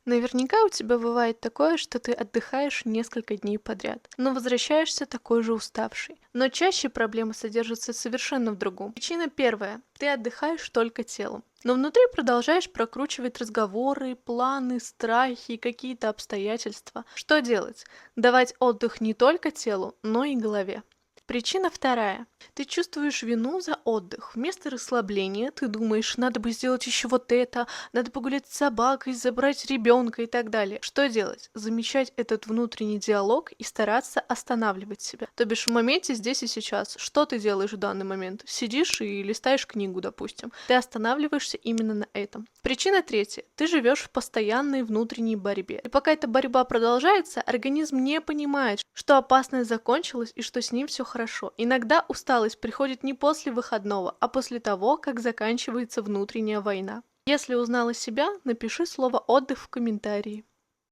Наверняка у тебя бывает такое, что ты отдыхаешь несколько дней подряд, но возвращаешься такой же уставший. Но чаще проблема содержится совершенно в другом. Причина первая. Ты отдыхаешь только телом. Но внутри продолжаешь прокручивать разговоры, планы, страхи и какие-то обстоятельства. Что делать? Давать отдых не только телу, но и голове. Причина вторая. Ты чувствуешь вину за отдых. Вместо расслабления ты думаешь, надо бы сделать еще вот это, надо погулять с собакой, забрать ребенка и так далее. Что делать? Замечать этот внутренний диалог и стараться останавливать себя. То бишь в моменте здесь и сейчас. Что ты делаешь в данный момент? Сидишь и листаешь книгу, допустим. Ты останавливаешься именно на этом. Причина третья. Ты живешь в постоянной внутренней борьбе. И пока эта борьба продолжается, организм не понимает, что опасность закончилась и что с ним все хорошо. Иногда усталость приходит не после выходного, а после того, как заканчивается внутренняя война. Если узнала себя, напиши слово «отдых» в комментарии.